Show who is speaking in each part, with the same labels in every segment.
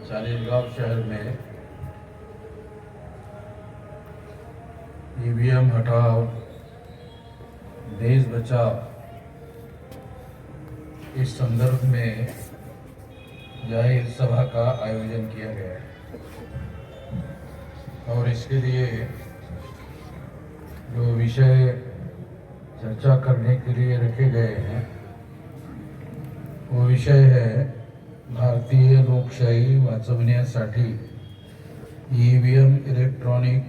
Speaker 1: चालीसगांव शहर में ईवीएम हटाओ देश बचाओ इस संदर्भ में जाहिर सभा का आयोजन किया गया है और इसके लिए जो विषय चर्चा करने के लिए रखे गए हैं वो विषय है भारतीय लोकशाही वाचवण्यासाठी ईव्हीएम इलेक्ट्रॉनिक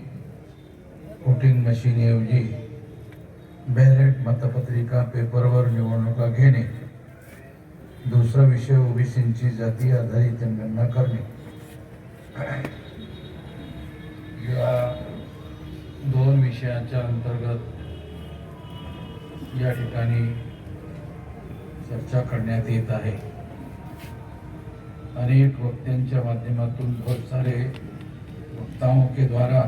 Speaker 1: वोटिंग मशीनऐवजी बॅलेट मतपत्रिका पेपरवर निवडणुका घेणे. दूसरा विषय ओबीसींची जाती आधारित जनगणना करणे. या दोन विषयांच्या अंतर्गत या ठिकाणी चर्चा करण्यात येत आहे. अनेक वक्त्यांच्या माध्यमातून बहुत सारे वक्ताओं के द्वारा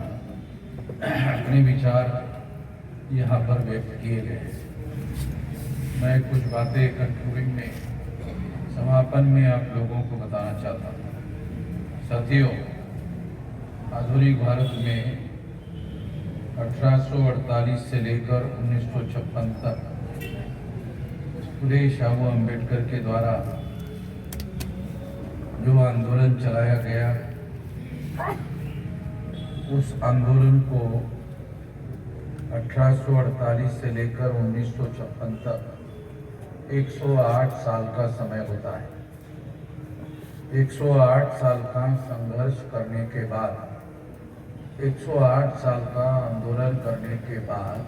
Speaker 1: अपने विचार यहाँ पर व्यक्त किए गए. मैं कुछ बातें कंक्लूडिंग में समापन में आप लोगों को बताना चाहता हूँ. साथियों, आधुनिक भारत में 1848 से लेकर 1956 तक फुले शाहू अम्बेडकर के द्वारा जो आंदोलन चलाया गया, उस आंदोलन को 1848 से लेकर 1956 तक 108 साल का समय होता है. 108 साल का संघर्ष करने के बाद, 108 साल का आंदोलन करने के बाद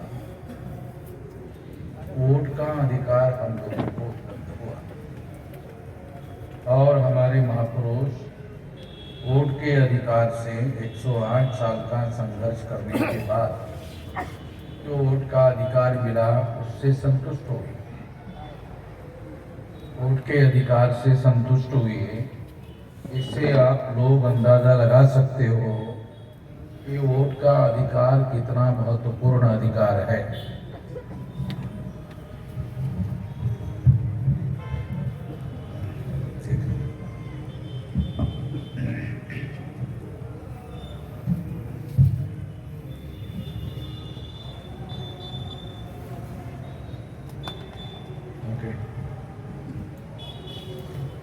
Speaker 1: वोट का अधिकार हम लोगों को उपलब्ध हुआ और हमारे महापुरुष वोट के अधिकार से 108 साल का संघर्ष करने के बाद जो वोट का अधिकार मिला उससे संतुष्ट हुए. वोट के अधिकार से संतुष्ट हुए. इससे आप लोग अंदाजा लगा सकते हो कि वोट का अधिकार कितना महत्वपूर्ण अधिकार है.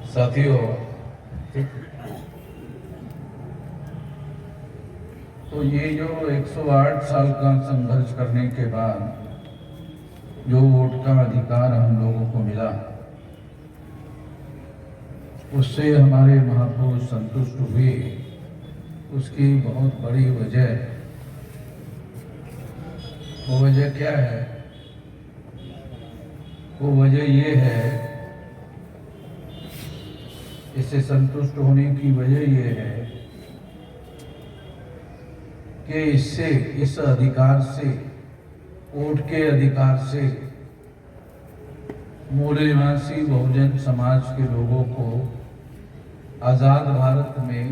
Speaker 1: साथियों, तो ये जो 108 साल का संघर्ष करने के बाद जो वोट का अधिकार हम लोगों को मिला, उससे हमारे महापुरुष संतुष्ट हुए. उसकी बहुत बड़ी वजह, वो वजह क्या है? वो वजह ये है, इससे संतुष्ट होने की वजह ये है कि इससे, इस अधिकार से, वोट के अधिकार से मूल निवासी बहुजन समाज के लोगों को आजाद भारत में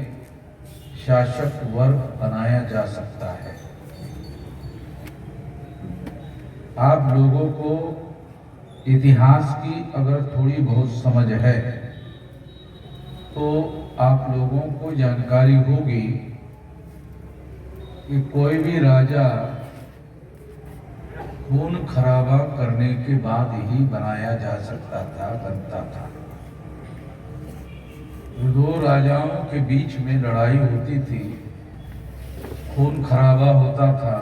Speaker 1: शासक वर्ग बनाया जा सकता है. आप लोगों को इतिहास की अगर थोड़ी बहुत समझ है तो आप लोगों को जानकारी होगी कि कोई भी राजा खून खराबा करने के बाद ही बनाया जा सकता था, बनता था. दो राजाओं के बीच में लड़ाई होती थी, खून खराबा होता था,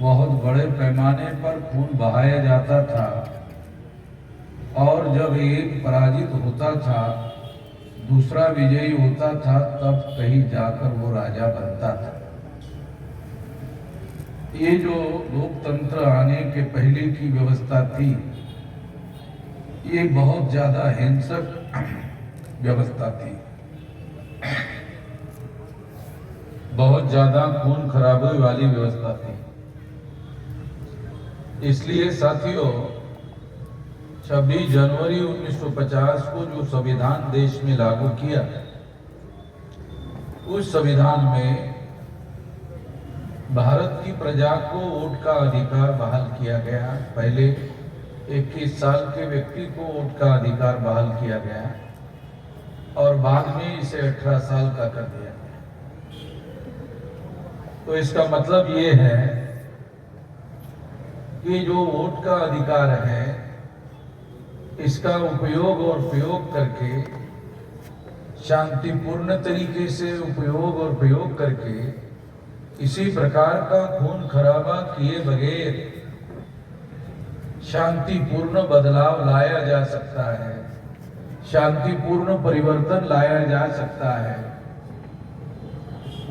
Speaker 1: बहुत बड़े पैमाने पर खून बहाया जाता था और जब एक पराजित होता था, दूसरा विजयी होता था, तब कहीं जाकर वो राजा बनता था. ये जो लोकतंत्र आने के पहले की व्यवस्था थी, ये बहुत ज्यादा हिंसक व्यवस्था थी, बहुत ज्यादा खून खराबे वाली व्यवस्था थी. इसलिए साथियों, 26 जनवरी 1950 को जो संविधान देश में लागू किया, उस संविधान में भारत की प्रजा को वोट का अधिकार बहाल किया गया. पहले 21 साल के व्यक्ति को वोट का अधिकार बहाल किया गया. और बाद में इसे 18 साल का कर दिया गया। तो इसका मतलब ये है कि जो वोट का अधिकार है, इसका उपयोग और प्रयोग करके, शांतिपूर्ण तरीके से उपयोग और प्रयोग करके, किसी प्रकार का खून खराबा किए बगैर शांतिपूर्ण बदलाव लाया जा सकता है, शांतिपूर्ण परिवर्तन लाया जा सकता है।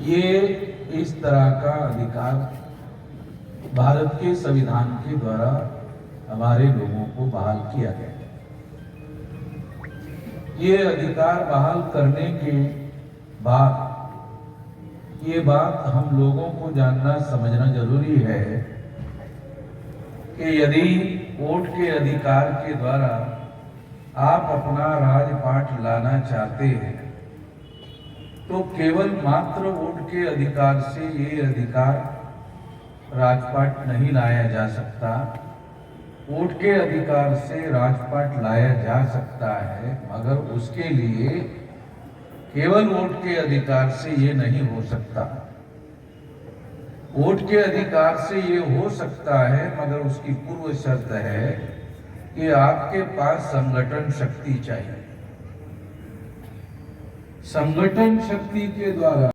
Speaker 1: ये इस तरह का अधिकार भारत के संविधान के द्वारा हमारे लोगों को बहाल किया गया। ये अधिकार बहाल करने के बाद ये बात हम लोगों को जानना समझना जरूरी है कि यदि वोट के अधिकार के द्वारा आप अपना राजपाट लाना चाहते हैं, तो केवल मात्र वोट के अधिकार से ये अधिकार राजपाट नहीं लाया जा सकता। वोट के अधिकार से राजपाट लाया जा सकता है, मगर उसके लिए केवल वोट के अधिकार से ये नहीं हो सकता। वोट के अधिकार से ये हो सकता है, मगर उसकी पूर्व शर्त है कि आपके पास संगठन शक्ति चाहिए। संगठन शक्ति के द्वारा